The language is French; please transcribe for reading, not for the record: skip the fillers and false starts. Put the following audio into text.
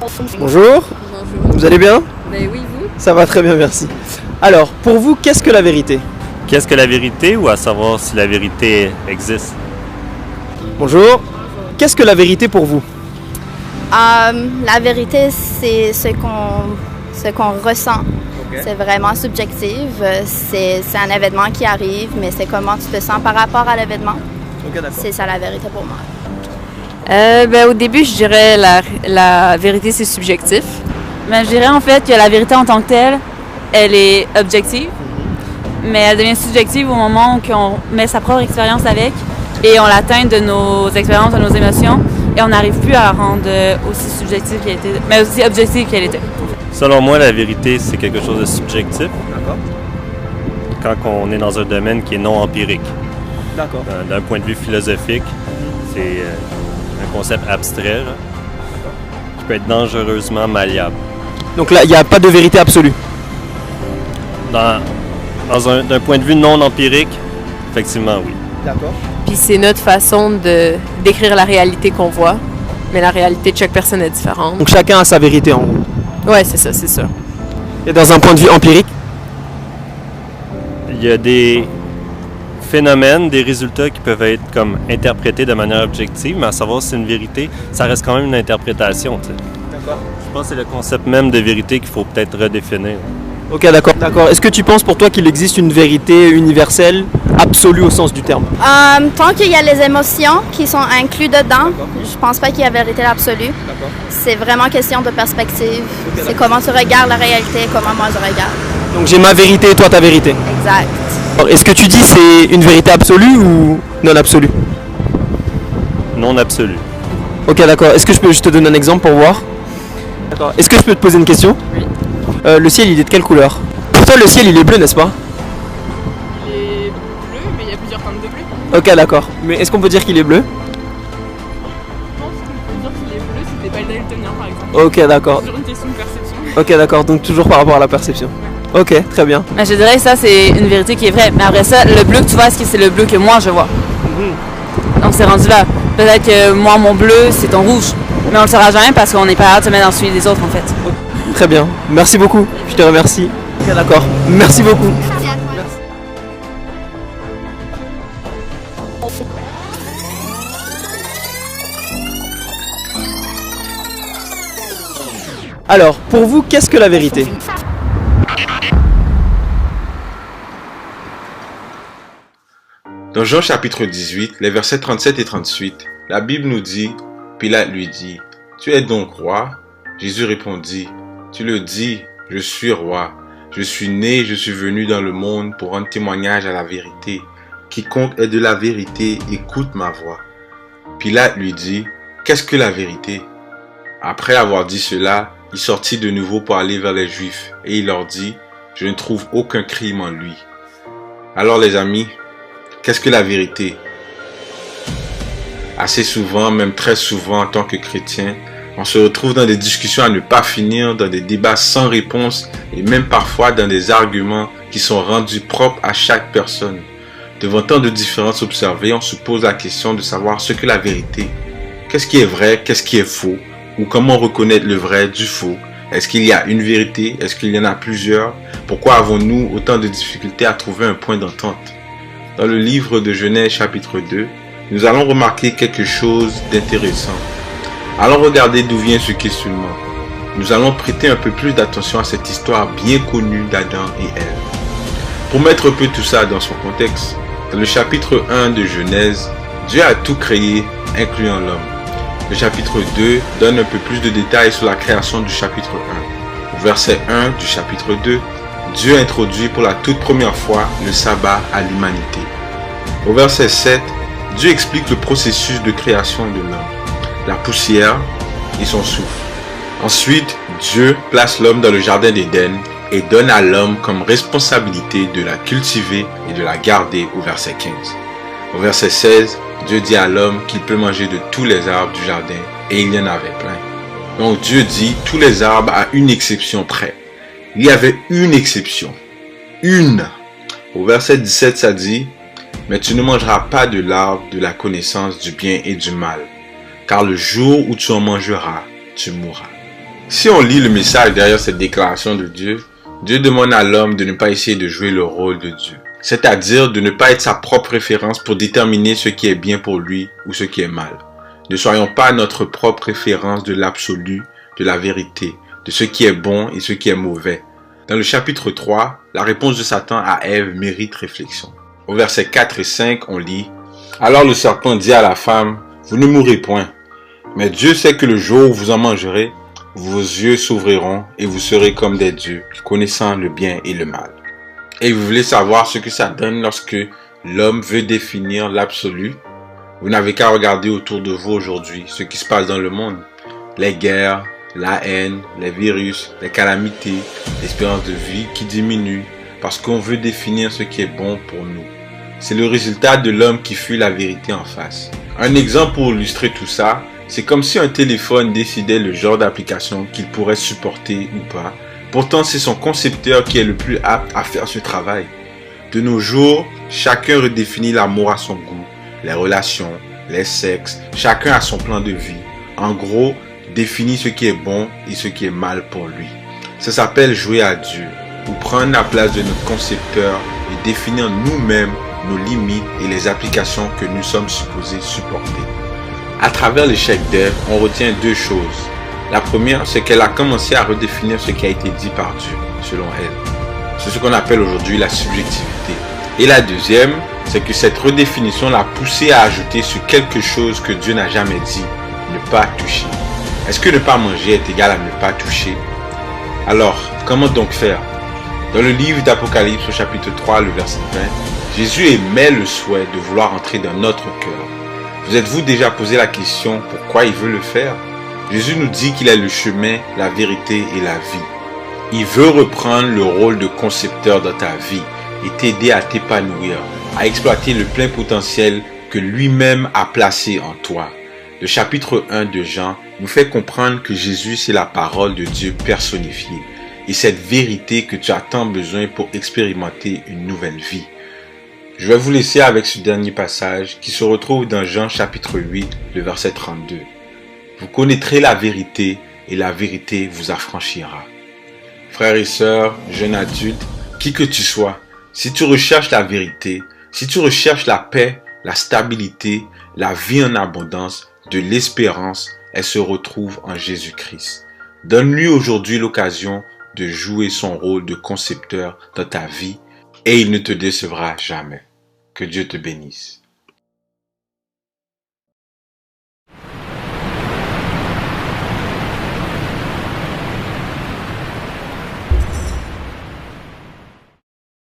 Bonjour, Bonjour. vous allez bien? Ben oui, vous? Ça va très bien, merci. Alors, pour vous, qu'est-ce que la vérité? Qu'est-ce que la vérité ou à savoir si la vérité existe? Bonjour, qu'est-ce que la vérité pour vous? La vérité, c'est ce qu'on ressent. C'est vraiment subjectif. C'est un événement qui arrive, mais c'est comment tu te sens par rapport à l'événement. C'est ça la vérité pour moi. Au début, je dirais la vérité, c'est subjectif. Mais je dirais en fait que la vérité en tant que telle, elle est objective. Mais elle devient subjective au moment où on met sa propre expérience avec et on l'atteint de nos expériences, de nos émotions. Et on n'arrive plus à la rendre aussi subjective qu'elle était, mais aussi objective qu'elle était. Selon moi, la vérité, c'est quelque chose de subjectif. D'accord. Quand on est dans un domaine qui est non empirique. D'accord. D'un point de vue philosophique, c'est un concept abstrait là, qui peut être dangereusement malléable. Donc là, il n'y a pas de vérité absolue. D'un point de vue non empirique, effectivement, oui. D'accord. Puis c'est notre façon de décrire la réalité qu'on voit, mais la réalité de chaque personne est différente. Donc chacun a sa vérité en gros. Ouais, c'est ça, c'est ça. Et dans un point de vue empirique? Il y a des phénomènes, des résultats qui peuvent être comme interprétés de manière objective, mais à savoir si c'est une vérité, ça reste quand même une interprétation. Tu sais. D'accord. Je pense que c'est le concept même de vérité qu'il faut peut-être redéfinir. Ok, d'accord. D'accord. Est-ce que tu penses pour toi qu'il existe une vérité universelle, absolue au sens du terme? Tant qu'il y a les émotions qui sont incluses dedans, je pense pas qu'il y a vérité absolue. C'est vraiment question de perspective. C'est comment tu regardes la réalité, comment moi je regarde. Donc j'ai ma vérité et toi ta vérité. Exact. Alors, est-ce que tu dis c'est une vérité absolue ou non absolue? Non absolu. Ok, d'accord. Est-ce que je peux juste te donner un exemple pour voir? D'accord. Est-ce que je peux te poser une question? Oui. Le ciel, il est de quelle couleur? Pour toi, le ciel, il est bleu, n'est-ce pas? Il est bleu, mais il y a plusieurs teintes de bleu. Ok, d'accord. Mais est-ce qu'on peut dire qu'il est bleu? Je pense qu'on peut dire qu'il est bleu, c'était pas le daltonien par exemple. Ok, d'accord. Sur une question de perception. Ok, d'accord. Donc toujours par rapport à la perception. Ok, très bien. Mais je dirais que ça, c'est une vérité qui est vraie. Mais après ça, le bleu que tu vois, est-ce que c'est le bleu que moi je vois? Donc c'est rendu là. Peut-être que moi, mon bleu, c'est ton rouge. Mais on le saura jamais parce qu'on n'est pas capable de se mettre dans celui des autres en fait. Très bien. Merci beaucoup. Je te remercie. Ok, d'accord. Merci beaucoup. Alors, pour vous, qu'est-ce que la vérité? Dans Jean chapitre 18, les versets 37 et 38, la Bible nous dit, Pilate lui dit, « Tu es donc roi ?» Jésus répondit, « Tu le dis, je suis roi. Je suis né, je suis venu dans le monde pour rendre témoignage à la vérité. Quiconque est de la vérité, écoute ma voix. » Pilate lui dit, « Qu'est-ce que la vérité ?» Après avoir dit cela, il sortit de nouveau pour aller vers les Juifs, et il leur dit, « Je ne trouve aucun crime en lui. » Alors les amis, qu'est-ce que la vérité? Assez souvent, même très souvent en tant que chrétien, on se retrouve dans des discussions à ne pas finir, dans des débats sans réponse et même parfois dans des arguments qui sont rendus propres à chaque personne. Devant tant de différences observées, on se pose la question de savoir ce qu'est la vérité. Qu'est-ce qui est vrai, qu'est-ce qui est faux? Ou comment reconnaître le vrai du faux? Est-ce qu'il y a une vérité? Est-ce qu'il y en a plusieurs? Pourquoi avons-nous autant de difficultés à trouver un point d'entente? Dans le livre de Genèse chapitre 2, nous allons remarquer quelque chose d'intéressant. Allons regarder d'où vient ce questionnement. Nous allons prêter un peu plus d'attention à cette histoire bien connue d'Adam et Ève. Pour mettre un peu tout ça dans son contexte, dans le chapitre 1 de Genèse, Dieu a tout créé, incluant l'homme. Le chapitre 2 donne un peu plus de détails sur la création du chapitre 1. Au verset 1 du chapitre 2, Dieu introduit pour la toute première fois le sabbat à l'humanité. Au verset 7, Dieu explique le processus de création de l'homme, la poussière et son souffle. Ensuite, Dieu place l'homme dans le jardin d'Éden et donne à l'homme comme responsabilité de la cultiver et de la garder au verset 15. Au verset 16, Dieu dit à l'homme qu'il peut manger de tous les arbres du jardin et il y en avait plein. Donc Dieu dit tous les arbres à une exception près. Il y avait une exception. Une. Au verset 17, ça dit, « Mais tu ne mangeras pas de l'arbre de la connaissance du bien et du mal, car le jour où tu en mangeras, tu mourras. » Si on lit le message derrière cette déclaration de Dieu, Dieu demande à l'homme de ne pas essayer de jouer le rôle de Dieu. C'est-à-dire de ne pas être sa propre référence pour déterminer ce qui est bien pour lui ou ce qui est mal. Ne soyons pas notre propre référence de l'absolu, de la vérité, de ce qui est bon et ce qui est mauvais. Dans le chapitre 3, la réponse de Satan à Ève mérite réflexion. Au verset 4 et 5, on lit « Alors le serpent dit à la femme, « Vous ne mourrez point, mais Dieu sait que le jour où vous en mangerez, vos yeux s'ouvriront et vous serez comme des dieux, connaissant le bien et le mal. » Et vous voulez savoir ce que ça donne lorsque l'homme veut définir l'absolu? Vous n'avez qu'à regarder autour de vous aujourd'hui ce qui se passe dans le monde. Les guerres, la haine, les virus, les calamités, l'espérance de vie qui diminue parce qu'on veut définir ce qui est bon pour nous. C'est le résultat de l'homme qui fuit la vérité en face. Un exemple pour illustrer tout ça, c'est comme si un téléphone décidait le genre d'application qu'il pourrait supporter ou pas. Pourtant, c'est son concepteur qui est le plus apte à faire ce travail. De nos jours, chacun redéfinit l'amour à son goût, les relations, les sexes, chacun a son plan de vie. En gros, définit ce qui est bon et ce qui est mal pour lui. Ça s'appelle jouer à Dieu, ou prendre la place de notre concepteur et définir nous-mêmes nos limites et les applications que nous sommes supposés supporter. À travers l'échec d'Ève, on retient deux choses. La première, c'est qu'elle a commencé à redéfinir ce qui a été dit par Dieu, selon elle. C'est ce qu'on appelle aujourd'hui la subjectivité. Et la deuxième, c'est que cette redéfinition l'a poussée à ajouter sur quelque chose que Dieu n'a jamais dit, ne pas toucher. Est-ce que ne pas manger est égal à ne pas toucher? Alors, comment donc faire? Dans le livre d'Apocalypse au chapitre 3, le verset 20, Jésus émet le souhait de vouloir entrer dans notre cœur. Vous êtes-vous déjà posé la question pourquoi il veut le faire? Jésus nous dit qu'il est le chemin, la vérité et la vie. Il veut reprendre le rôle de concepteur dans ta vie et t'aider à t'épanouir, à exploiter le plein potentiel que lui-même a placé en toi. Le chapitre 1 de Jean nous fait comprendre que Jésus c'est la parole de Dieu personnifiée et cette vérité que tu as tant besoin pour expérimenter une nouvelle vie. Je vais vous laisser avec ce dernier passage qui se retrouve dans Jean chapitre 8, le verset 32. Vous connaîtrez la vérité et la vérité vous affranchira. Frères et sœurs, jeunes adultes, qui que tu sois, si tu recherches la vérité, si tu recherches la paix, la stabilité, la vie en abondance, de l'espérance, elle se retrouve en Jésus-Christ. Donne-lui aujourd'hui l'occasion de jouer son rôle de concepteur dans ta vie et il ne te décevra jamais. Que Dieu te bénisse.